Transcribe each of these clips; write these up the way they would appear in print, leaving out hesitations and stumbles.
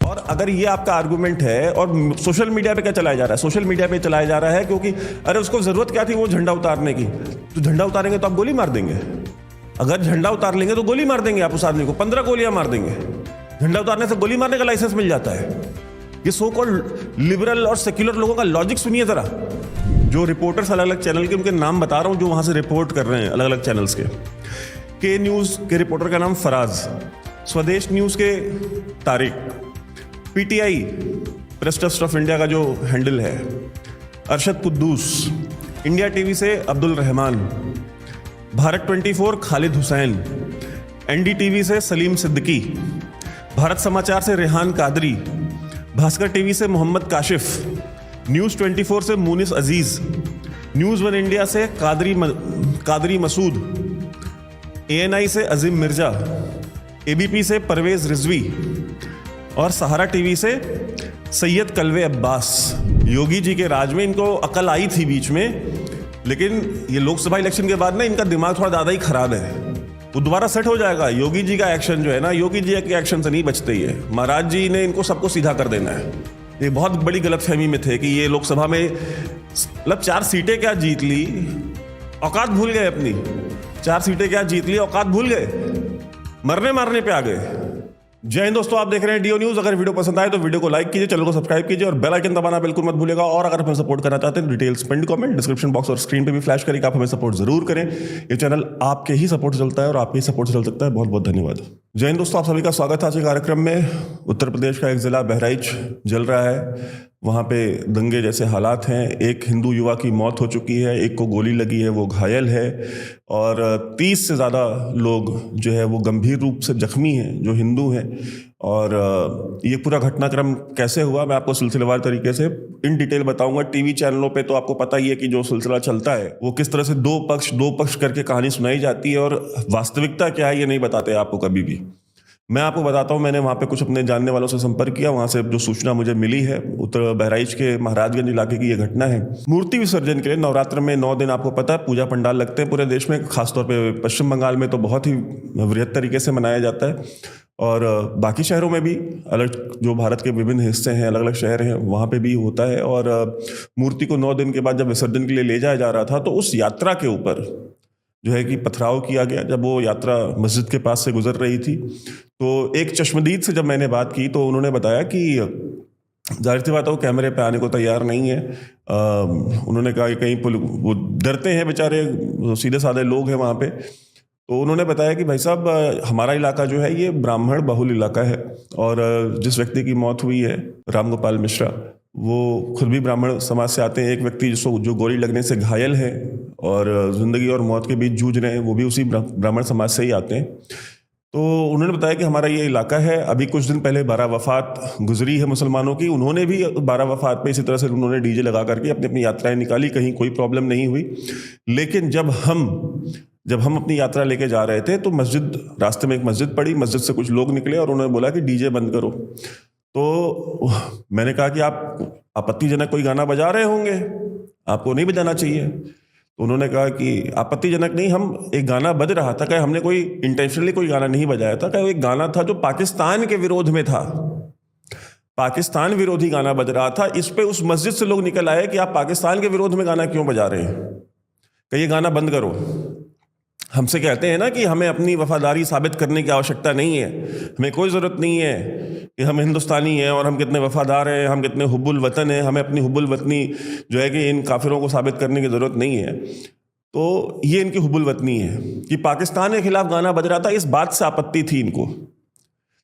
और अगर ये आपका आर्गुमेंट है, और सोशल मीडिया पे क्या चलाया जा रहा है, सोशल मीडिया पे चलाया जा रहा है क्योंकि अरे उसको जरूरत क्या थी वो झंडा उतारने की, तो झंडा उतारेंगे तो आप गोली मार देंगे। अगर झंडा उतार लेंगे तो गोली मार देंगे आप उस आदमी को, 15 गोलियां मार देंगे। झंडा उतारने से गोली मारने का लाइसेंस मिल जाता है। ये सो कॉल्ड लिबरल और सेक्युलर लोगों का लॉजिक सुनिए जरा। जो रिपोर्टर्स अलग अलग चैनल के, उनके नाम बता रहा हूं जो वहां से रिपोर्ट कर रहे हैं अलग अलग चैनल्स के न्यूज के रिपोर्टर का नाम फराज, स्वदेश न्यूज के Tariq, PTI press trust of India का जो हैंडल है अरशद कुद्दूस, इंडिया टीवी से अब्दुल रहमान, भारत 24 खालिद हुसैन, एनडीटीवी से सलीम सिद्दीकी, भारत समाचार से रेहान कादरी, भास्कर टीवी से मोहम्मद काशिफ, न्यूज़ 24 से मुनिस अजीज, न्यूज़ 1 इंडिया से कादरी मसूद, एएनआई से अजीम मिर्जा, एबीपी से परवेज रिजवी और सहारा टीवी से सैयद कलवे अब्बास। योगी जी के राज में इनको अकल आई थी बीच में, लेकिन ये लोकसभा इलेक्शन के बाद ना इनका दिमाग थोड़ा ज़्यादा ही खराब है। वो दोबारा सेट हो जाएगा। योगी जी का एक्शन जो है ना, योगी जी के एक्शन से नहीं बचते ही है। महाराज जी ने इनको सबको सीधा कर देना है। ये बहुत बड़ी गलतफहमी में थे कि ये लोकसभा में मतलब 4 सीटें क्या जीत ली, औकात भूल गए अपनी। 4 सीटें क्या जीत ली, औकात भूल गए, मरने मारने पे आ गए। जय हिंद दोस्तों, आप देख रहे हैं डीओ न्यूज। अगर वीडियो पसंद आए तो वीडियो को लाइक कीजिए, चैनल को सब्सक्राइब कीजिए और बेल आइकन दबाना बिल्कुल मत भूलिएगा। और अगर आप हमें सपोर्ट करना चाहते हैं, details pin comment, description box और स्क्रीन पे भी फ्लैश करेगा। आप हमें सपोर्ट जरूर करें। ये चैनल आपके ही सपोर्ट से चलता है और आपके ही सपोर्ट से चल सकता है। बहुत बहुत धन्यवाद। जय हिंद दोस्तों, आप सभी का स्वागत है आज के कार्यक्रम में। उत्तर प्रदेश का एक जिला बहराइच जल रहा है। वहाँ पे दंगे जैसे हालात हैं। एक हिंदू युवा की मौत हो चुकी है, एक को गोली लगी है, वो घायल है, और 30 से ज़्यादा लोग जो है वो गंभीर रूप से जख्मी हैं जो हिंदू हैं। और ये पूरा घटनाक्रम कैसे हुआ मैं आपको सिलसिलेवार तरीके से इन डिटेल बताऊंगा। टीवी चैनलों पे तो आपको पता ही है कि जो सिलसिला चलता है वो किस तरह से दो पक्ष करके कहानी सुनाई जाती है, और वास्तविकता क्या है ये नहीं बताते आपको कभी भी। मैं आपको बताता हूँ, मैंने वहाँ पे कुछ अपने जानने वालों से संपर्क किया। वहाँ से जो सूचना मुझे मिली है, उत्तर बहराइच के महाराजगंज इलाके की ये घटना है। मूर्ति विसर्जन के लिए नवरात्र में 9 दिन आपको पता है पूजा पंडाल लगते हैं पूरे देश में। खासतौर पे पश्चिम बंगाल में तो बहुत ही वृहद तरीके से मनाया जाता है, और बाकी शहरों में भी अलग जो भारत के विभिन्न हिस्से हैं, अलग अलग शहर हैं, वहाँ पे भी होता है। और मूर्ति को 9 दिन के बाद जब विसर्जन के लिए ले जाया जा रहा था, तो उस यात्रा के ऊपर जो है कि पथराव किया गया। जब वो यात्रा मस्जिद के पास से गुजर रही थी, तो एक चश्मदीद से जब मैंने बात की तो उन्होंने बताया कि जाहिर सी बात है वो कैमरे पे आने को तैयार नहीं है। उन्होंने कहा कि कहीं वो डरते हैं बेचारे, सीधे साधे लोग हैं वहाँ पे। तो उन्होंने बताया कि भाई साहब, हमारा इलाका जो है ये ब्राह्मण बहुल इलाका है, और जिस व्यक्ति की मौत हुई है राम गोपाल मिश्रा, वो खुद भी ब्राह्मण समाज से आते हैं। एक व्यक्ति जो गोली लगने से घायल है और जिंदगी और मौत के बीच जूझ रहे हैं, वो भी उसी ब्राह्मण समाज से ही आते हैं। तो उन्होंने बताया कि हमारा ये इलाका है। अभी कुछ दिन पहले 12 वफात गुजरी है मुसलमानों की। उन्होंने भी 12 वफात पे इसी तरह से उन्होंने डीजे लगा करके अपनी अपनी यात्राएं निकाली, कहीं कोई प्रॉब्लम नहीं हुई। लेकिन जब हम अपनी यात्रा लेके जा रहे थे, तो रास्ते में एक मस्जिद पड़ी, मस्जिद से कुछ लोग निकले और उन्होंने बोला कि डीजे बंद करो। तो मैंने कहा कि आप आपत्तिजनक कोई गाना बजा रहे होंगे, आपको नहीं बजाना चाहिए। तो उन्होंने कहा कि आपत्तिजनक नहीं, हम एक गाना बज रहा था, क्या हमने कोई इंटेंशनली कोई गाना नहीं बजाया था, क्या वो एक गाना था जो पाकिस्तान के विरोध में था, पाकिस्तान विरोधी गाना बज रहा था। इस पे उस मस्जिद से लोग निकल आए कि आप पाकिस्तान के विरोध में गाना क्यों बजा रहे हैं, कि ये गाना बंद करो। हमसे कहते हैं ना कि हमें अपनी वफादारी साबित करने की आवश्यकता नहीं है, हमें कोई ज़रूरत नहीं है कि हम हिंदुस्तानी हैं और हम कितने वफादार हैं, हम कितने हुब्बुल वतन हैं, हमें अपनी हुब्बुल वतनी जो है कि इन काफिरों को साबित करने की ज़रूरत नहीं है। तो ये इनकी हुब्बुल वतनी है कि पाकिस्तान के खिलाफ गाना बज रहा था, इस बात से आपत्ति थी इनको।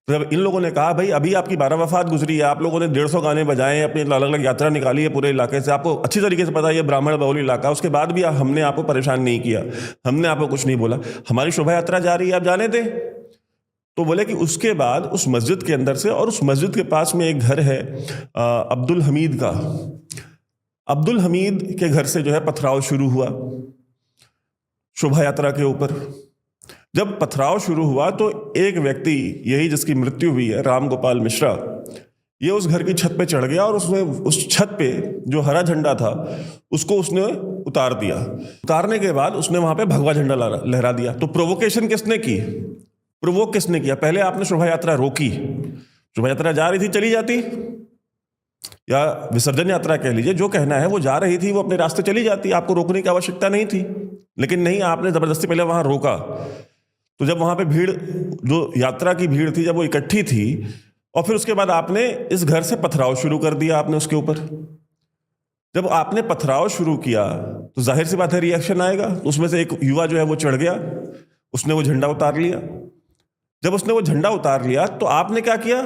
तो जब इन लोगों ने कहा भाई अभी आपकी 12 वफात गुजरी है, आप लोगों ने 150 गाने बजाए हैं, अपनी अलग अलग यात्रा निकाली है पूरे इलाके से, आपको अच्छी तरीके से पता है ये ब्राह्मण बहुल इलाका, उसके बाद भी हमने आपको परेशान नहीं किया, हमने आपको कुछ नहीं बोला, हमारी शोभा यात्रा जा रही है, आप जाने दें। तो बोले कि उसके बाद उस मस्जिद के अंदर से, और उस मस्जिद के पास में एक घर है अब्दुल हमीद का, अब्दुल हमीद के घर से जो है पथराव शुरू हुआ शोभा यात्रा के ऊपर। जब पथराव शुरू हुआ तो एक व्यक्ति, यही जिसकी मृत्यु हुई है राम गोपाल मिश्रा, ये उस घर की छत पे चढ़ गया और उसने उस छत पे जो हरा झंडा था उसको उसने उतार दिया। उतारने के बाद उसने वहां पे भगवा झंडा लहरा दिया। तो प्रोवोकेशन किसने की, प्रोवोक किसने किया? पहले आपने शोभा यात्रा रोकी, शोभा यात्रा जा रही थी, चली जाती, या विसर्जन यात्रा कह लीजिए, जो कहना है, वो जा रही थी, वो अपने रास्ते चली जाती, आपको रोकने की आवश्यकता नहीं थी। लेकिन नहीं, आपने जबरदस्ती पहले वहां रोका। तो जब वहां पे भीड़, जो यात्रा की भीड़ थी, जब वो इकट्ठी थी, और फिर उसके बाद आपने इस घर से पथराव शुरू कर दिया आपने उसके ऊपर। जब आपने पथराव शुरू किया तो जाहिर सी बात है रिएक्शन आएगा। तो उसमें से एक युवा जो है वो चढ़ गया, उसने वो झंडा उतार लिया। जब उसने वो झंडा उतार लिया तो आपने क्या किया,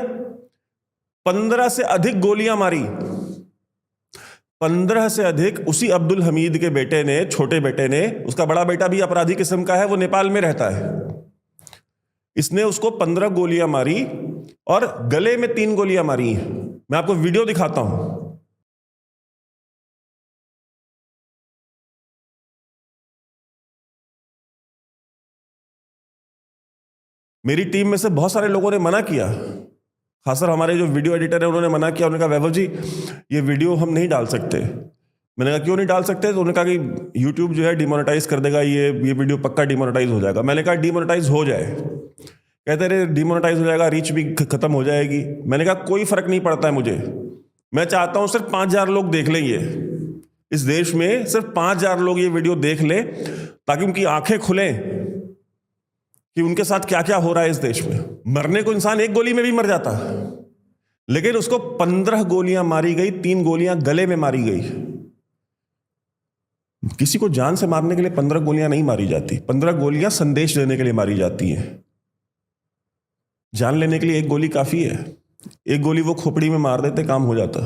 15 से अधिक गोलियां मारी। 15 से अधिक। उसी अब्दुल हमीद के बेटे ने, छोटे बेटे ने, उसका बड़ा बेटा भी अपराधी किस्म का है, वो नेपाल में रहता है, इसने उसको 15 गोलियां मारी और गले में 3 गोलियां मारी हैं। मैं आपको वीडियो दिखाता हूं। मेरी टीम में से बहुत सारे लोगों ने मना किया, खासकर हमारे जो वीडियो एडिटर है उन्होंने मना किया। उन्होंने कहा वैभव जी ये वीडियो हम नहीं डाल सकते। मैंने कहा क्यों नहीं डाल सकते? तो उन्होंने कहा कि यूट्यूब जो है डिमोनेटाइज कर देगा, ये वीडियो पक्का डिमोनेटाइज हो जाएगा। मैंने कहा डिमोनेटाइज हो जाए। कहते रहे डिमोनेटाइज हो जाएगा, रीच भी खत्म हो जाएगी। मैंने कहा कोई फर्क नहीं पड़ता है मुझे, मैं चाहता हूं सिर्फ 5000 लोग देख लें, ये इस देश में सिर्फ 5000 लोग ये वीडियो देख लें, ताकि उनकी आंखें खुलें कि उनके साथ क्या क्या हो रहा है इस देश में। मरने को इंसान एक गोली में भी मर जाता, लेकिन उसको 15 गोलियां मारी गई, 3 गोलियां गले में मारी गई। किसी को जान से मारने के लिए 15 गोलियां नहीं मारी जाती, 15 गोलियां संदेश देने के लिए मारी जाती हैं। जान लेने के लिए एक गोली काफी है, एक गोली वो खोपड़ी में मार देते, काम हो जाता।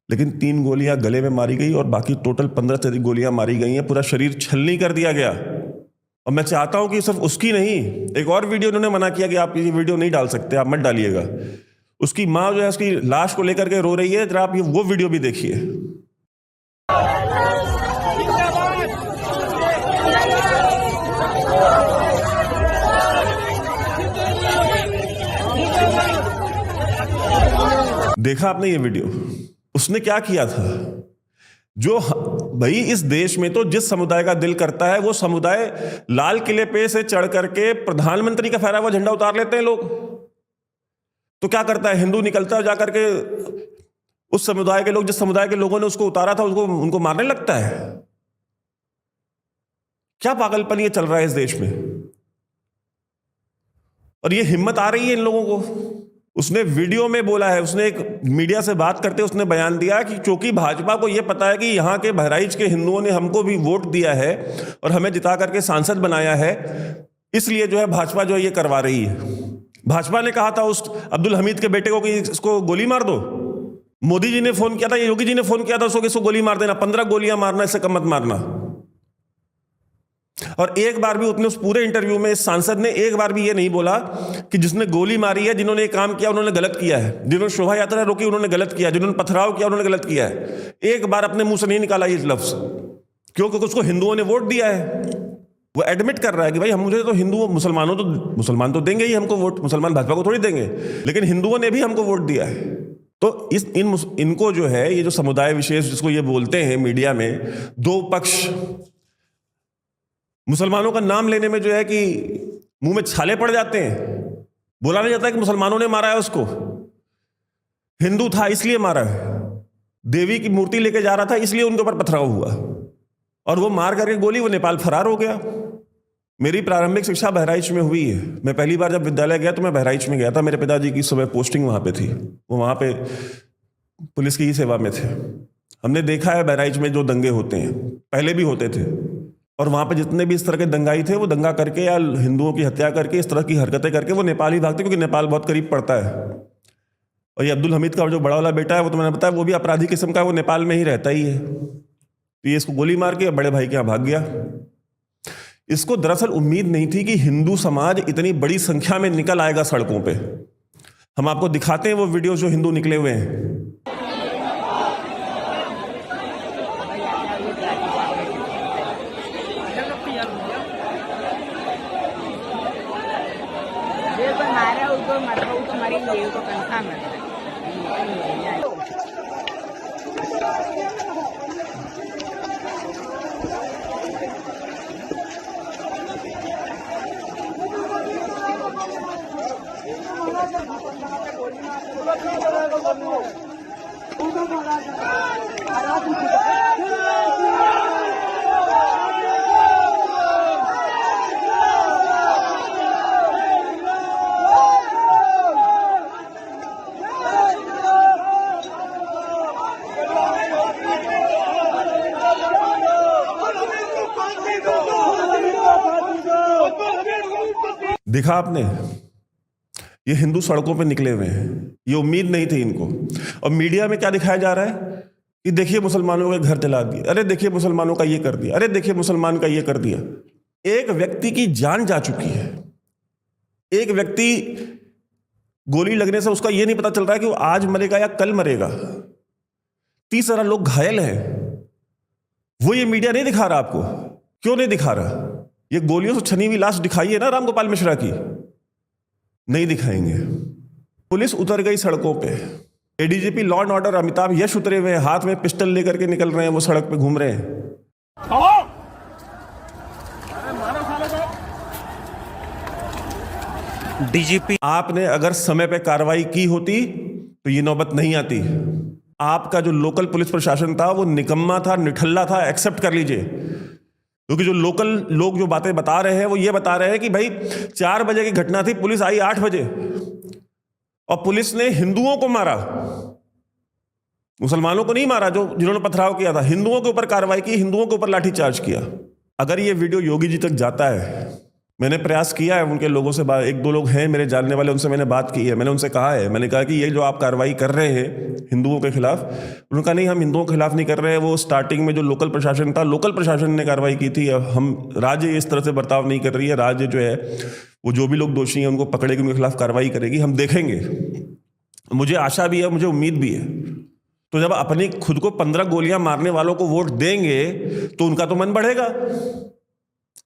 लेकिन 3 गोलियां गले में मारी गई और बाकी टोटल 15 से अधिक गोलियां मारी गई हैं। पूरा शरीर छलनी कर दिया गया। और मैं चाहता हूं कि सिर्फ उसकी नहीं, एक और वीडियो उन्होंने मना किया कि आप ये वीडियो नहीं डाल सकते, आप मत डालिएगा। उसकी माँ जो है उसकी लाश को लेकर के रो रही है, जरा आप ये वो वीडियो भी देखिए। देखा आपने ये वीडियो? उसने क्या किया था? जो भाई इस देश में तो जिस समुदाय का दिल करता है वो समुदाय लाल किले पे से चढ़ करके प्रधानमंत्री का फहराया हुआ झंडा उतार लेते हैं लोग। तो क्या करता है हिंदू, निकलता है जाकर के उस समुदाय के लोग, जिस समुदाय के लोगों ने उसको उतारा था, उसको उनको मारने लगता है। क्या पागलपन ये चल रहा है इस देश में? और ये हिम्मत आ रही है इन लोगों को। उसने वीडियो में बोला है, उसने एक मीडिया से बात करते उसने बयान दिया कि क्योंकि भाजपा को यह पता है कि यहाँ के बहराइच के हिंदुओं ने हमको भी वोट दिया है और हमें जिता करके सांसद बनाया है, इसलिए जो है भाजपा जो है ये करवा रही है। भाजपा ने कहा था उस अब्दुल हमीद के बेटे को कि इसको गोली मार दो। मोदी जी ने फोन किया था, योगी जी ने फोन किया था उसको गोली मार देना, 15 गोलियां मारना, इससे कम मत मारना। और एक बार भी उसने उस पूरे इंटरव्यू में इस सांसद ने एक बार भी ये नहीं बोला कि जिसने गोली मारी है, जिन्होंने ये काम किया उन्होंने गलत किया है, जिन्होंने शोभा यात्रा रोकी उन्होंने गलत किया, जिन्होंने पथराव किया उन्होंने गलत किया है। एक बार अपने मुंह से नहीं निकाला ये लफ्ज, क्योंकि उसको हिंदुओं ने वोट दिया है। वो एडमिट कर रहा है कि भाई हम, मुझे तो हिंदू, मुसलमान तो देंगे ही हमको वोट, मुसलमान भाजपा को थोड़ी देंगे, लेकिन हिंदुओं ने भी हमको वोट दिया है। तो इनको जो है ये जो समुदाय विशेष जिसको ये बोलते हैं मीडिया में, दो पक्ष, मुसलमानों का नाम लेने में जो है कि मुंह में छाले पड़ जाते हैं। बोला नहीं जाता कि मुसलमानों ने मारा है उसको, हिंदू था इसलिए मारा है, देवी की मूर्ति लेके जा रहा था इसलिए उनके ऊपर पथराव हुआ और वो मार करके गोली, वो नेपाल फरार हो गया। मेरी प्रारंभिक शिक्षा बहराइच में हुई है। मैं पहली बार जब विद्यालय गया तो मैं बहराइच में गया था, मेरे पिताजी की सुबह पोस्टिंग वहां पे थी, वो वहां पे पुलिस की ही सेवा में थे। हमने देखा है बहराइच में जो दंगे होते हैं, पहले भी होते थे, और वहां पे जितने भी इस तरह के दंगाई थे वो दंगा करके या हिंदुओं की हत्या करके इस तरह की हरकतें करके वो नेपाल ही भागते, क्योंकि नेपाल बहुत करीब पड़ता है। और ये अब्दुल हमीद का जो बड़ा वाला बेटा है वो तो मैंने बताया वो भी अपराधी किस्म का है, वो नेपाल में ही रहता ही है। तो ये इसको गोली मार के बड़े भाई के यहाँ भाग गया। इसको दरअसल उम्मीद नहीं थी कि हिंदू समाज इतनी बड़ी संख्या में निकल आएगा सड़कों पे। हम आपको दिखाते हैं वो वीडियो जो हिंदू निकले हुए हैं। दिखा आपने, ये हिंदू सड़कों पे निकले हुए हैं, ये उम्मीद नहीं थी इनको। और मीडिया में क्या दिखाया जा रहा है कि देखिए मुसलमानों के घर जला दिए, अरे देखिए मुसलमानों का ये कर दिया, अरे देखिए मुसलमान का ये कर दिया। एक व्यक्ति की जान जा चुकी है, एक व्यक्ति गोली लगने से उसका ये नहीं पता चल रहा है कि वो आज मरेगा या कल मरेगा। 30 लोग घायल हैं, वो ये मीडिया नहीं दिखा रहा आपको। क्यों नहीं दिखा रहा? ये गोलियों से छनी हुई लाश दिखाई है ना रामगोपाल मिश्रा की, नहीं दिखाएंगे। पुलिस उतर गई सड़कों पे, ADGP law and order Amitabh Yash उतरे हुए हैं, हाथ में पिस्टल लेकर के निकल रहे हैं, वो सड़क पे घूम रहे हैं। डीजीपी, आपने अगर समय पे कार्रवाई की होती तो ये नौबत नहीं आती। आपका जो लोकल पुलिस प्रशासन था वो निकम्मा था, निठल्ला था, एक्सेप्ट कर लीजिए। क्योंकि जो लोकल लोग जो बातें बता रहे हैं वो ये बता रहे हैं कि भाई 4 बजे की घटना थी, पुलिस आई 8 बजे और पुलिस ने हिंदुओं को मारा, मुसलमानों को नहीं मारा, जो जिन्होंने पथराव किया था। हिंदुओं के ऊपर कार्रवाई की, हिंदुओं के ऊपर लाठीचार्ज किया। अगर ये वीडियो योगी जी तक जाता है, मैंने प्रयास किया है उनके लोगों से, 1-2 लोग हैं मेरे जानने वाले, उनसे मैंने बात की है। मैंने उनसे कहा है, मैंने कहा कि ये जो आप कार्रवाई कर रहे हैं हिंदुओं के खिलाफ, उन्होंने कहा नहीं हम हिंदुओं के खिलाफ नहीं कर रहे हैं, वो स्टार्टिंग में जो लोकल प्रशासन था, लोकल प्रशासन ने कार्रवाई की थी। हम राज्य इस तरह से बर्ताव नहीं कर रही है, राज्य जो है वो जो भी लोग दोषी हैं उनको पकड़ेगी, उनके खिलाफ कार्रवाई करेगी, हम देखेंगे। मुझे आशा भी है, मुझे उम्मीद भी है। तो जब अपनी खुद को 15 गोलियां मारने वालों को वोट देंगे तो उनका तो मन बढ़ेगा।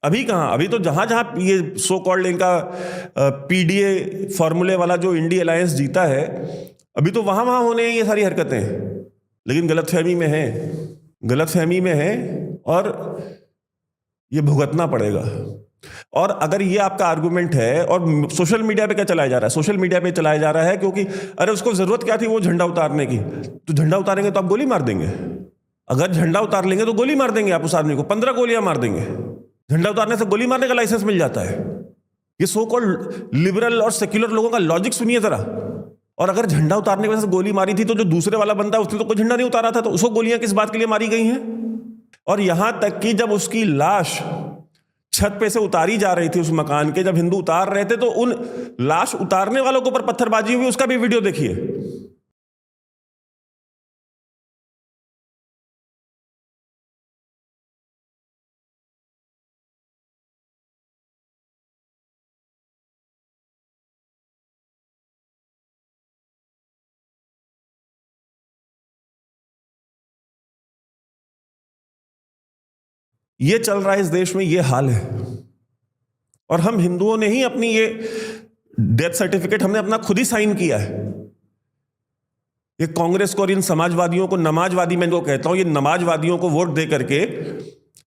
अभी कहाँ, अभी तो जहां जहां ये सो कॉल्ड इनका पीडीए फॉर्मूले वाला जो इंडी अलायंस जीता है, अभी तो वहां वहां होने हैं ये सारी हरकतें। लेकिन गलतफहमी में है, गलतफहमी में है और ये भुगतना पड़ेगा। और अगर ये आपका आर्गुमेंट है, और सोशल मीडिया पे क्या चलाया जा रहा है, सोशल मीडिया पे चलाया जा रहा है क्योंकि अरे उसको जरूरत क्या थी वो झंडा उतारने की, तो झंडा उतारेंगे तो आप गोली मार देंगे। अगर झंडा उतार लेंगे तो गोली मार देंगे आप उस आदमी को, 15 गोलियां मार देंगे। झंडा उतारने से गोली मारने का लाइसेंस मिल जाता है। ये सो कॉल्ड लिबरल और सेक्युलर लोगों का लॉजिक सुनिए जरा। और अगर झंडा उतारने की वजह से गोली मारी थी तो जो दूसरे वाला बंदा उसने तो कोई झंडा नहीं उतारा था, तो उसको गोलियां किस बात के लिए मारी गई हैं? और यहां तक कि जब उसकी लाश छत पे से उतारी जा रही थी उस मकान के, जब हिंदू उतार रहे थे तो उन लाश उतारने वालों के ऊपर पत्थरबाजी हुई, उसका भी वीडियो देखिए। ये चल रहा है इस देश में, ये हाल है। और हम हिंदुओं ने ही अपनी ये डेथ सर्टिफिकेट हमने अपना खुद ही साइन किया है। ये कांग्रेस को और इन समाजवादियों को, नमाजवादी मैं इनको कहता हूं, ये नमाजवादियों को वोट दे करके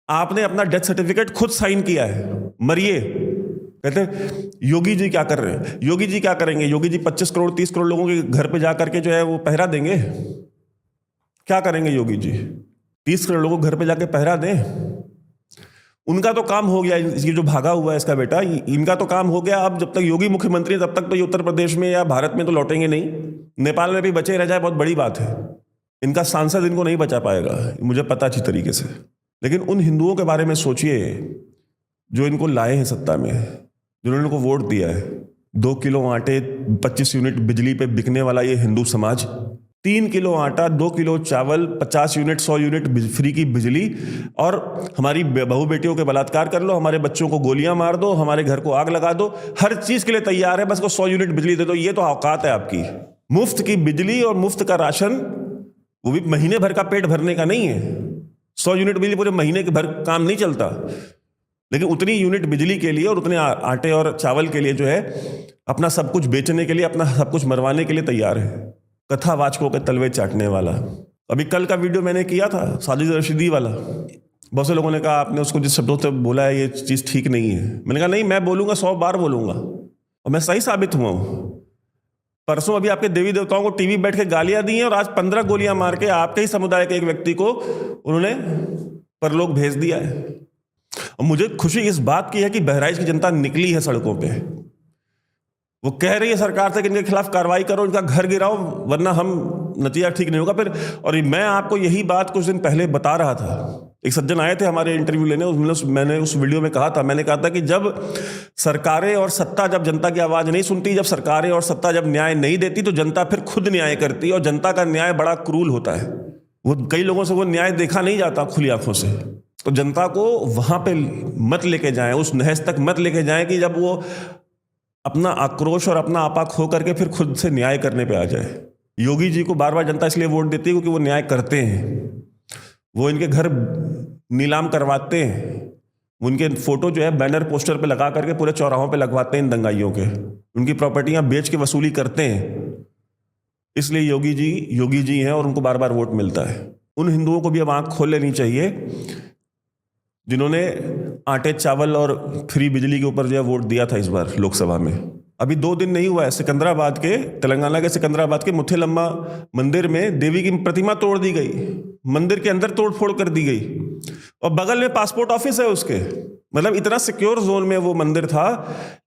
आपने अपना डेथ सर्टिफिकेट खुद साइन किया है। मरिए। कहते हैं योगी जी क्या कर रहे हैं, योगी जी क्या करेंगे? योगी जी 25 करोड़ 30 करोड़ लोगों के घर पे जा करके जो है वो पहरा देंगे? क्या करेंगे योगी जी? 30 करोड़ लोगों को घर पे जाके पहरा दें? उनका तो काम हो गया, ये जो भागा हुआ है इसका बेटा, इनका तो काम हो गया। अब जब तक योगी मुख्यमंत्री है तब तक तो ये उत्तर प्रदेश में या भारत में तो लौटेंगे नहीं। नेपाल में भी बचे रह जाए बहुत बड़ी बात है। इनका सांसद इनको नहीं बचा पाएगा, मुझे पता अच्छी तरीके से। लेकिन उन हिंदुओं के बारे में सोचिए जो इनको लाए हैं सत्ता में, जिन्होंने इनको वोट दिया है। 2 किलो आटे 25 यूनिट बिजली पे बिकने वाला ये हिंदू समाज, 3 किलो आटा 2 किलो चावल 50 यूनिट 100 यूनिट फ्री की बिजली, और हमारी बहू बेटियों के बलात्कार कर लो, हमारे बच्चों को गोलियां मार दो, हमारे घर को आग लगा दो, हर चीज के लिए तैयार है, बस को 100 यूनिट बिजली दे दो। ये तो औकात है आपकी। मुफ्त की बिजली और मुफ्त का राशन, वो भी महीने भर का पेट भरने का नहीं है। 100 यूनिट बिजली पूरे महीने के भर काम नहीं चलता, लेकिन उतनी यूनिट बिजली के लिए और उतने आटे और चावल के लिए जो है अपना सब कुछ बेचने के लिए, अपना सब कुछ मरवाने के लिए तैयार है। कथावाचकों के तलवे चाटने वाला। अभी कल का वीडियो मैंने किया था साजिद रशीदी वाला, बहुत से लोगों ने कहा आपने उसको जिस शब्दों से बोला है ये चीज़ ठीक नहीं है। मैंने कहा नहीं, मैं बोलूँगा 100 बार बोलूँगा, और मैं सही साबित हुआ हूँ। परसों अभी आपके देवी देवताओं को टीवी बैठ के गालियां दी हैं और आज 15 गोलियां मार के आपके ही समुदाय के एक व्यक्ति को उन्होंने परलोक भेज दिया है। और मुझे खुशी इस बात की है कि बहराइच की जनता निकली है सड़कों पे। वो कह रही है सरकार से कि इनके खिलाफ कार्रवाई करो, इनका घर गिराओ, वरना हम नतीजा ठीक नहीं होगा फिर। और मैं आपको यही बात कुछ दिन पहले बता रहा था। एक सज्जन आए थे हमारे इंटरव्यू लेने, मैंने उस वीडियो में कहा था, मैंने कहा था कि जब सरकारें और सत्ता जब जनता की आवाज नहीं सुनती, जब सरकारें और सत्ता जब न्याय नहीं देती, तो जनता फिर खुद न्याय करती है। और जनता का न्याय बड़ा क्रूल होता है। वो कई लोगों से वो न्याय देखा नहीं जाता खुली आंखों से। तो जनता को वहां पे मत लेके जाएं, उस नहज तक मत लेके जाएं कि जब वो अपना आक्रोश और अपना आपा खो करके फिर खुद से न्याय करने पे आ जाए। योगी जी को बार बार जनता इसलिए वोट देती है क्योंकि वो न्याय करते हैं। वो इनके घर नीलाम करवाते हैं, उनके फोटो जो है बैनर पोस्टर पे लगा करके पूरे चौराहों पे लगवाते हैं इन दंगाइयों के, उनकी प्रॉपर्टियां बेच के वसूली करते हैं। इसलिए योगी जी हैं और उनको बार बार वोट मिलता है। उन हिंदुओं को भी अब आंख खोल लेनी चाहिए जिन्होंने आटे चावल और फ्री बिजली के ऊपर जो है वोट दिया था इस बार लोकसभा में। अभी 2 दिन नहीं हुआ है, सिकंदराबाद के, तेलंगाना के सिकंदराबाद के मुथेलम्मा मंदिर में देवी की प्रतिमा तोड़ दी गई, मंदिर के अंदर तोड़फोड़ कर दी गई और बगल में पासपोर्ट ऑफिस है उसके। मतलब इतना सिक्योर जोन में वो मंदिर था,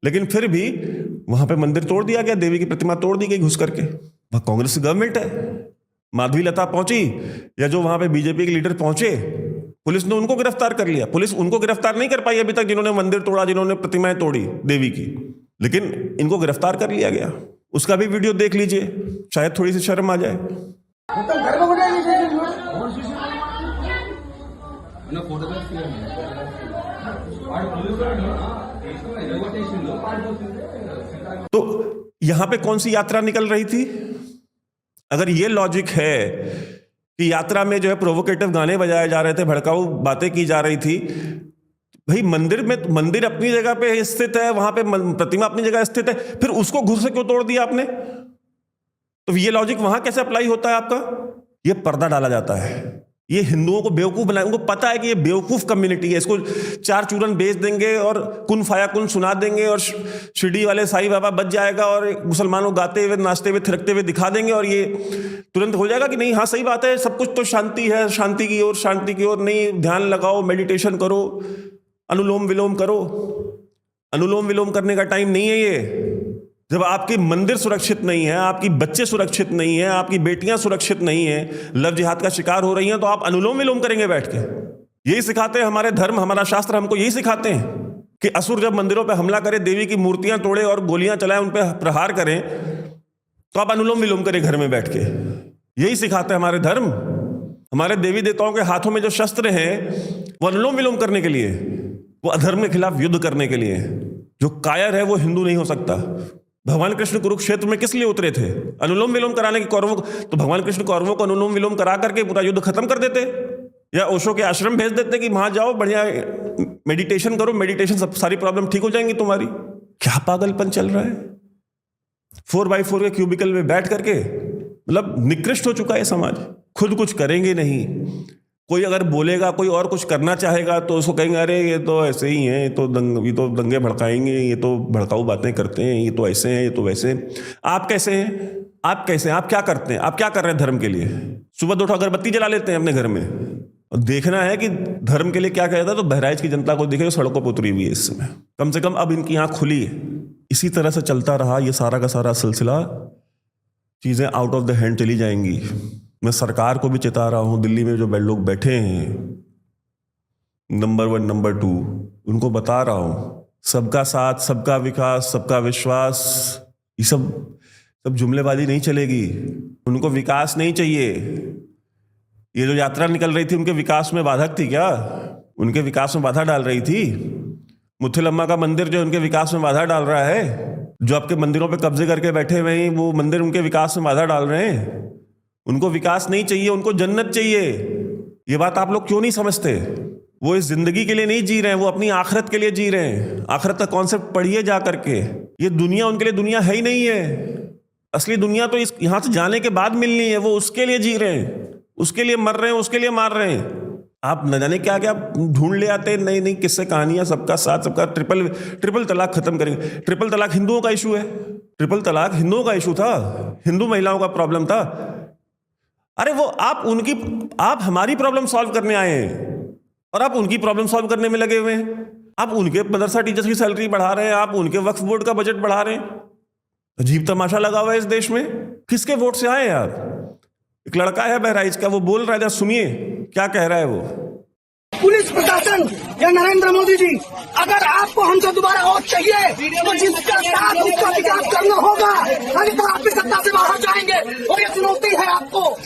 लेकिन फिर भी वहां पे मंदिर तोड़ दिया गया, देवी की प्रतिमा तोड़ दी गई घुस करके। वह कांग्रेस की गवर्नमेंट है, माधवी लता पहुंची या जो वहां पे बीजेपी के लीडर पहुंचे, पुलिस ने उनको गिरफ्तार कर लिया। पुलिस उनको गिरफ्तार नहीं कर पाई अभी तक जिन्होंने मंदिर तोड़ा, जिन्होंने प्रतिमाएं तोड़ी देवी की, लेकिन इनको गिरफ्तार कर लिया गया। उसका भी वीडियो देख लीजिए, शायद थोड़ी सी शर्म आ जाए। तो यहां पे कौन सी यात्रा निकल रही थी? अगर ये लॉजिक है कि यात्रा में जो है प्रोवोकेटिव गाने बजाए जा रहे थे, भड़काऊ बातें की जा रही थी, भाई मंदिर अपनी जगह पे स्थित है, वहां पे प्रतिमा अपनी जगह स्थित है, फिर उसको घुस से क्यों तोड़ दिया आपने? तो ये लॉजिक वहां कैसे अप्लाई होता है आपका? ये पर्दा डाला जाता है, ये हिंदुओं को बेवकूफ बनाए। उनको पता है कि ये बेवकूफ कम्युनिटी है, इसको 4 चूरन बेच देंगे और कुन फाया कुन सुना देंगे और शिरडी वाले साईं बाबा बच जाएगा और मुसलमानों गाते हुए नाचते हुए थिरकते हुए दिखा देंगे और ये तुरंत हो जाएगा कि नहीं, हाँ सही बात है, सब कुछ तो शांति है, शांति की ओर नहीं, ध्यान लगाओ, मेडिटेशन करो, अनुलोम विलोम करो। अनुलोम विलोम करने का टाइम नहीं है ये। जब आपके मंदिर सुरक्षित नहीं है, आपकी बच्चे सुरक्षित नहीं है, आपकी बेटियां सुरक्षित नहीं है, लव जिहाद का शिकार हो रही हैं, तो आप अनुलोम विलोम करेंगे बैठ के? यही सिखाते हैं हमारे धर्म, हमारा शास्त्र हमको यही सिखाते हैं कि असुर जब मंदिरों पे हमला करे, देवी की मूर्तियां तोड़े और गोलियां चलाएं, उन पे प्रहार करें, तो आप अनुलोम विलोम करें घर में बैठ के। यही सिखाते हैं हमारे धर्म। हमारे देवी देवताओं के हाथों में जो शस्त्र हैं वो अनुलोम विलोम करने के लिए, वो अधर्म के खिलाफ युद्ध करने के लिए। जो कायर है वो हिंदू नहीं हो सकता। भगवान कृष्ण कुरुक्षेत्र में किस लिए उतरे थे? अनुलोम विलोम कराने के कौरवों। तो भगवान कृष्ण कौरवों को अनुलोम विलोम करा करके पूरा युद्ध खत्म कर देते, या ओशो के आश्रम भेज देते कि वहां जाओ, बढ़िया मेडिटेशन करो, मेडिटेशन सब सारी प्रॉब्लम ठीक हो जाएंगी तुम्हारी। क्या पागलपन चल रहा है? 4x4 के क्यूबिकल में बैठ करके, मतलब निकृष्ट हो चुका है समाज। खुद कुछ करेंगे नहीं। कोई अगर बोलेगा, कोई और कुछ करना चाहेगा तो उसको कहेंगे अरे ये तो ऐसे ही हैं, ये तो दंगे भड़काएंगे, ये तो भड़काऊ बातें करते हैं, ये तो ऐसे हैं, ये तो वैसे हैं। आप कैसे हैं? आप कैसे हैं? आप क्या करते हैं? आप क्या कर रहे हैं धर्म के लिए? सुबह उठो अगरबत्ती जला लेते हैं अपने घर में। और देखना है कि धर्म के लिए क्या कहता है, तो बहराइच की जनता को देखे सड़कों पर उतरी हुई है इस समय। कम से कम अब इनकी आंख खुली है। इसी तरह से चलता रहा ये सारा का सारा सिलसिला, चीजें आउट ऑफ द हैंड चली जाएंगी। मैं सरकार को भी चेता रहा हूं, दिल्ली में जो लोग बैठे हैं, नंबर 1 नंबर 2, उनको बता रहा हूं, सबका साथ, सबका विकास, सबका विश्वास, ये सब जुमलेबाजी नहीं चलेगी। उनको विकास नहीं चाहिए। ये जो यात्रा निकल रही थी उनके विकास में बाधक थी क्या? उनके विकास में बाधा डाल रही थी? मुथुलम्मा का मंदिर जो उनके विकास में बाधा डाल रहा है, जो आपके मंदिरों पे कब्जे करके बैठे हुए हैं, वो मंदिर उनके विकास में बाधा डाल रहे हैं। उनको विकास नहीं चाहिए, उनको जन्नत चाहिए। ये बात आप लोग क्यों नहीं समझते? वो इस जिंदगी के लिए नहीं जी रहे हैं, वो अपनी आखिरत के लिए जी रहे हैं। आखिरत का कॉन्सेप्ट पढ़िए जा करके। ये दुनिया उनके लिए दुनिया है ही नहीं है। असली दुनिया तो यहां से जाने के बाद मिलनी है। वो उसके लिए जी रहे हैं, उसके लिए मर रहे हैं, उसके लिए मार रहे हैं। आप न जाने क्या क्या ढूंढ ले आते, नई नई किस्से कहानियां, सबका साथ, सबका ट्रिपल तलाक खत्म करेंगे। ट्रिपल तलाक हिंदुओं का इशू है। ट्रिपल तलाक हिंदुओं का इशू था, हिंदू महिलाओं का प्रॉब्लम था। अरे वो आप हमारी प्रॉब्लम सॉल्व करने आए हैं और आप उनकी प्रॉब्लम सॉल्व करने में लगे हुए हैं। आप उनके मदरसा टीचर्स की सैलरी बढ़ा रहे हैं, आप उनके वक्फ बोर्ड का बजट बढ़ा रहे हैं। अजीब तमाशा लगा हुआ है इस देश में। किसके वोट से आए हैं आप? एक लड़का है बहराइच का, वो बोल रहा है, सुनिए क्या कह रहा है वो। पुलिस प्रशासन या नरेंद्र मोदी जी, अगर आपको हमसे दोबारा वोट चाहिए तो जिसका साथ उसका विकास करना होगा, नहीं तो आप भी सत्ता से बाहर जाएंगे। और ये चुनौती है आपको,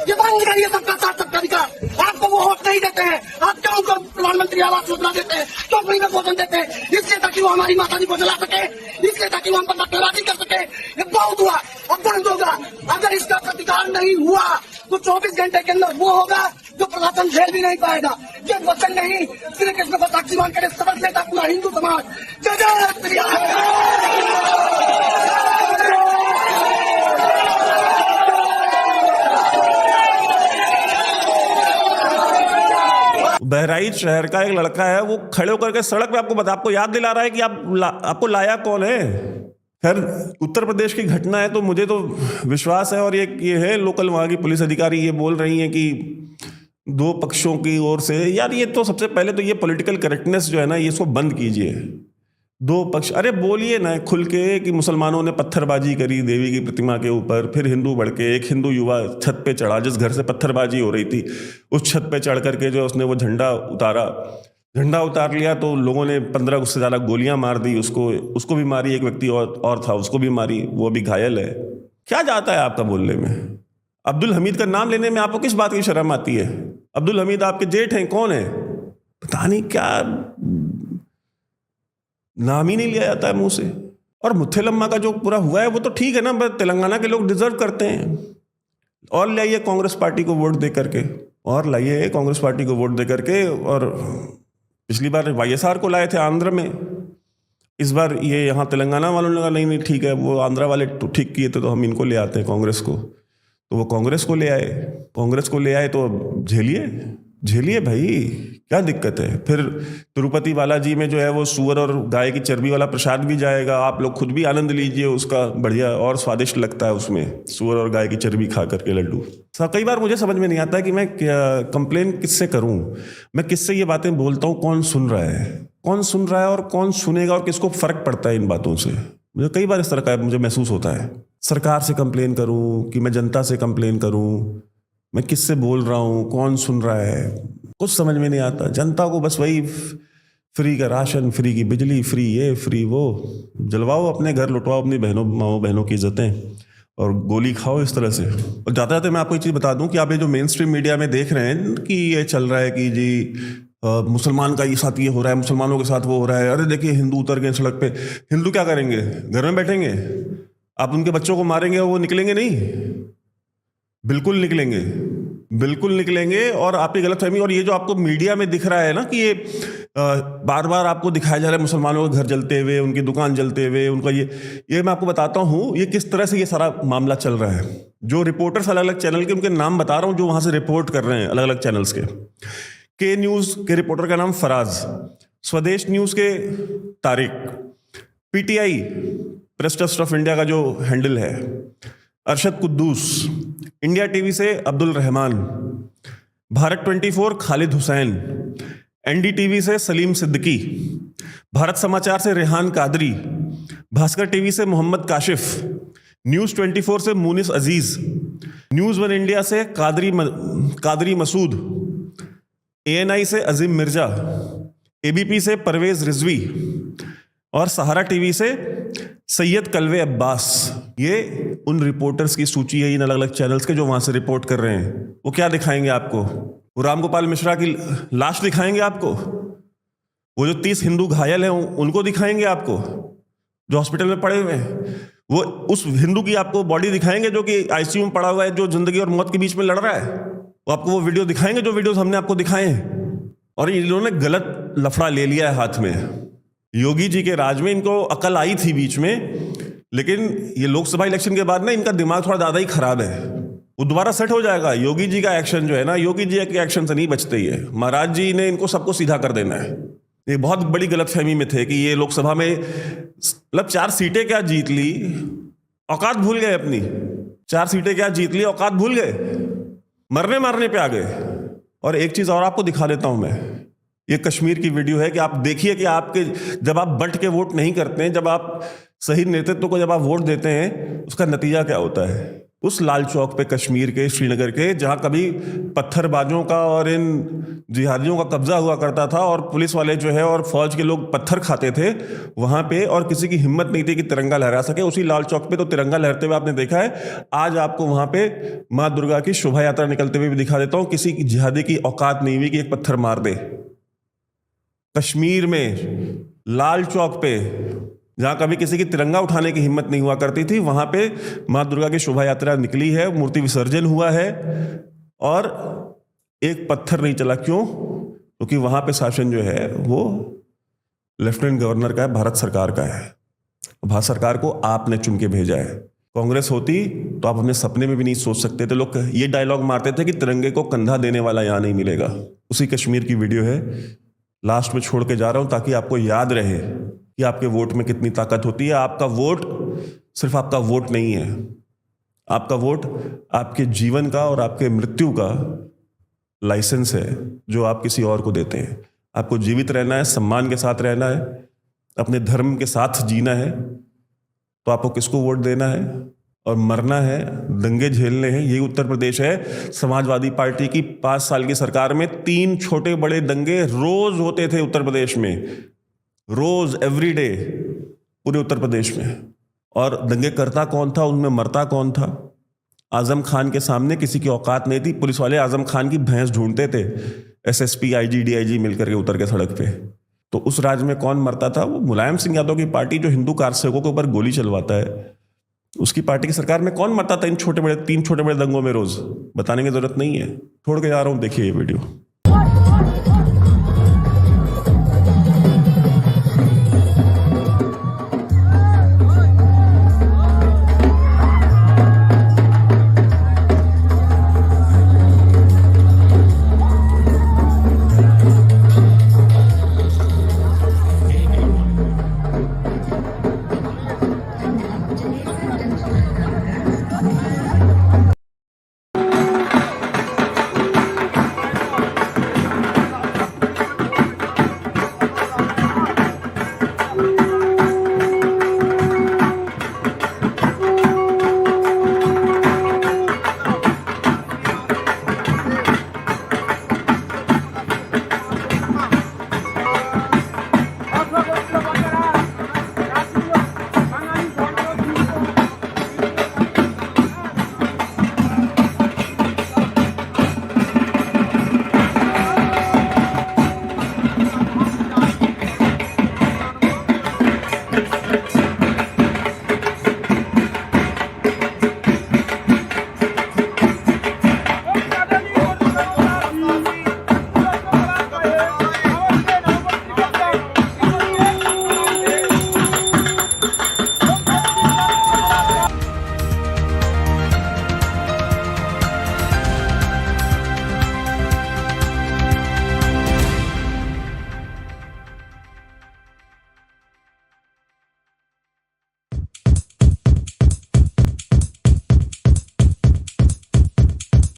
ये बंद करिए सबका साथ सबका विकास। आपको वो वोट नहीं देते हैं, आप क्यों उनको प्रधानमंत्री आवास योजना देते हैं, चौकड़ी में भोजन देते हैं, इसलिए ताकि वो हमारी माता जी को जला सके, इसलिए ताकि वो हम पर धक्केबाजी कर सके। ये बहुत हुआ, अब बंद होगा। अगर इसका प्रतिकार नहीं हुआ तो 24 घंटे के अंदर वो होगा जो प्रशासन झेल भी नहीं पाएगा। ये वचन नहीं, श्री कृष्ण को साक्षी मान कर शपथ लेता पूरा हिंदू समाज। जय जय श्री राम। बहराइच शहर का एक लड़का है, वो खड़े होकर के सड़क पे आपको याद दिला रहा है कि आपको लाया कौन है। खैर उत्तर प्रदेश की घटना है तो मुझे तो विश्वास है, और ये है लोकल वहाँ की पुलिस अधिकारी ये बोल रही हैं कि दो पक्षों की ओर से, यार ये तो सबसे पहले तो ये पॉलिटिकल करेक्टनेस जो है ना, ये इसको बंद कीजिए। दो पक्ष, अरे बोलिए ना खुल के कि मुसलमानों ने पत्थरबाजी करी देवी की प्रतिमा के ऊपर, फिर हिंदू बढ़ के एक हिंदू युवा छत पे चढ़ा, जिस घर से पत्थरबाजी हो रही थी उस छत पे चढ़ करके जो उसने वो झंडा उतार लिया, तो लोगों ने 15 से ज़्यादा गोलियां मार दी, उसको भी मारी, एक व्यक्ति और था उसको भी मारी, वो अभी घायल है। क्या जाता है आपका बोलने में? अब्दुल हमीद का नाम लेने में आपको किस बात की शर्म आती है? अब्दुल हमीद आपके जेठ हैं, कौन है? पता नहीं क्या नाम ही नहीं लिया जाता है मुंह से। और मुथ्थेलम्मा का जो पूरा हुआ है वो तो ठीक है ना, बस तेलंगाना के लोग डिजर्व करते हैं। और लाइए कांग्रेस पार्टी को वोट दे करके, और पिछली बार वाईएसआर को लाए थे आंध्र में, इस बार ये यहाँ तेलंगाना वालों ने कहा नहीं ठीक है, वो आंध्रा वाले तो ठीक किए थे तो हम इनको ले आते हैं कांग्रेस को, तो वो कांग्रेस को ले आए तो झेलिए भाई, क्या दिक्कत है। फिर तिरुपति बालाजी में जो है वो सुअर और गाय की चर्बी वाला प्रसाद भी जाएगा, आप लोग खुद भी आनंद लीजिए उसका, बढ़िया और स्वादिष्ट लगता है उसमें सुअर और गाय की चर्बी खा करके लड्डू। कई बार मुझे समझ में नहीं आता कि मैं कंप्लेन किससे करूं, मैं किससे ये बातें बोलता हूं, कौन सुन रहा है और कौन सुनेगा और किसको फर्क पड़ता है इन बातों से। मुझे कई बार इस तरह का मुझे महसूस होता है, सरकार से कंप्लेन करूं कि मैं जनता से कंप्लेन करूं, मैं किससे बोल रहा हूँ, कौन सुन रहा है, कुछ समझ में नहीं आता। जनता को बस वही फ्री का राशन, फ्री की बिजली, फ्री ये फ्री वो, जलवाओ अपने घर, लुटवाओ अपनी माओ बहनों की इज्जतें और गोली खाओ इस तरह से। और जाते जाते मैं आपको एक चीज़ बता दूं कि आप ये जो मेन स्ट्रीम मीडिया में देख रहे हैं कि ये चल रहा है कि जी मुसलमान का ये साथ ये हो रहा है, मुसलमानों के साथ वो हो रहा है, अरे देखिए हिंदू उतर गए सड़क पे। हिंदू क्या करेंगे? घर में बैठेंगे? आप उनके बच्चों को मारेंगे और वो निकलेंगे नहीं? बिल्कुल निकलेंगे। और आपकी गलतफहमी, और ये जो आपको मीडिया में दिख रहा है ना कि ये बार बार आपको दिखाया जा रहा है मुसलमानों के घर जलते हुए, उनकी दुकान जलते हुए, उनका ये मैं आपको बताता हूँ ये किस तरह से ये सारा मामला चल रहा है। जो रिपोर्टर्स अलग अलग चैनल के, उनके नाम बता रहा हूँ जो वहाँ से रिपोर्ट कर रहे हैं अलग अलग चैनल्स के न्यूज़ के रिपोर्टर का नाम फराज, स्वदेश न्यूज़ के Tariq, PTI press trust of India का जो हैंडल है अरशद कुद्दूस, इंडिया टीवी से अब्दुल रहमान, भारत 24 खालिद हुसैन, एनडीटीवी से सलीम सिद्दीकी, भारत समाचार से रेहान कादरी, भास्कर टीवी से मोहम्मद काशिफ, न्यूज़ 24 से मुनिस अजीज, न्यूज़ 1 इंडिया से कादरी मसूद, एएनआई से अजीम मिर्जा, एबीपी से परवेज रिजवी और सहारा टीवी से सैयद कलवे अब्बास। ये उन रिपोर्टर्स की सूची है इन अलग अलग चैनल्स के जो वहां से रिपोर्ट कर रहे हैं। वो क्या दिखाएंगे आपको? वो राम गोपाल मिश्रा की लाश दिखाएंगे आपको? वो जो 30 हिंदू घायल हैं उनको दिखाएंगे आपको जो हॉस्पिटल में पड़े हुए हैं? वो उस हिंदू की आपको बॉडी दिखाएंगे जो कि आईसीयू में पड़ा हुआ है, जो जिंदगी और मौत के बीच में लड़ रहा है? वो आपको वो वीडियो दिखाएंगे जो वीडियोस हमने आपको दिखाए हैं? और इन्होंने गलत लफड़ा ले लिया है हाथ में। योगी जी के राज में इनको अकल आई थी बीच में, लेकिन ये लोकसभा इलेक्शन के बाद ना इनका दिमाग थोड़ा ज़्यादा ही खराब है। वो दोबारा सेट हो जाएगा। योगी जी का एक्शन जो है ना, योगी जी के एक्शन से नहीं बचते ही है। महाराज जी ने इनको सबको सीधा कर देना है। ये बहुत बड़ी गलतफहमी में थे कि ये लोकसभा में मतलब 4 सीटें क्या जीत ली, औकात भूल गए अपनी। 4 सीटें क्या जीत ली, औकात भूल गए, मरने मारने पे आ गए। और एक चीज और आपको दिखा देता हूं मैं, ये कश्मीर की वीडियो है कि आप देखिए कि आपके जब आप बंट के वोट नहीं करते हैं, जब आप सही नेतृत्व को जब आप वोट देते हैं, उसका नतीजा क्या होता है। उस लाल चौक पे कश्मीर के, श्रीनगर के, जहां कभी पत्थरबाजों का और इन जिहादियों का कब्जा हुआ करता था और पुलिस वाले जो है और फौज के लोग पत्थर खाते थे वहां पे, और किसी की हिम्मत नहीं थी कि तिरंगा लहरा सके, उसी लाल चौक पे तो तिरंगा लहरते हुए आपने देखा है। आज आपको वहां पे मां दुर्गा की शोभा यात्रा निकलते हुए भी दिखा देता हूं। किसी की जिहादी की औकात नहीं हुई कि एक पत्थर मार दे। कश्मीर में लाल चौक पे जहां कभी किसी की तिरंगा उठाने की हिम्मत नहीं हुआ करती थी, वहां पे मां दुर्गा की शोभा यात्रा निकली है, मूर्ति विसर्जन हुआ है और एक पत्थर नहीं चला। क्यों? क्योंकि वहां पे शासन जो है वो लेफ्टिनेंट गवर्नर का है, भारत सरकार का है। भारत सरकार को आपने चुन के भेजा है। कांग्रेस होती तो आप अपने सपने में भी नहीं सोच सकते थे। लोग ये डायलॉग मारते थे कि तिरंगे को कंधा देने वाला यहां नहीं मिलेगा। उसी कश्मीर की वीडियो है, लास्ट में छोड़ के जा रहा हूं ताकि आपको याद रहे कि आपके वोट में कितनी ताकत होती है। आपका वोट सिर्फ आपका वोट नहीं है, आपका वोट आपके जीवन का और आपके मृत्यु का लाइसेंस है जो आप किसी और को देते हैं। आपको जीवित रहना है, सम्मान के साथ रहना है, अपने धर्म के साथ जीना है, तो आपको किसको वोट देना है और मरना है, दंगे झेलने हैं। यही उत्तर प्रदेश है। समाजवादी पार्टी की 5 साल की सरकार में 3 छोटे बड़े दंगे रोज होते थे उत्तर प्रदेश में, रोज, एवरीडे, पूरे उत्तर प्रदेश में। और दंगे करता कौन था, उनमें मरता कौन था? आजम खान के सामने किसी की औकात नहीं थी। पुलिस वाले आजम खान की भैंस ढूंढते थे, एसएसपी, आईजी, डीआईजी मिलकर के उतर के सड़क पे। तो उस राज्य में कौन मरता था? वो मुलायम सिंह यादव की पार्टी जो हिंदू कारसेवकों के ऊपर गोली चलवाता है, उसकी पार्टी की सरकार में कौन मरता था इन 3 छोटे बड़े दंगों में रोज? बताने की जरूरत नहीं है। छोड़ के जा रहा हूं, देखिए ये वीडियो।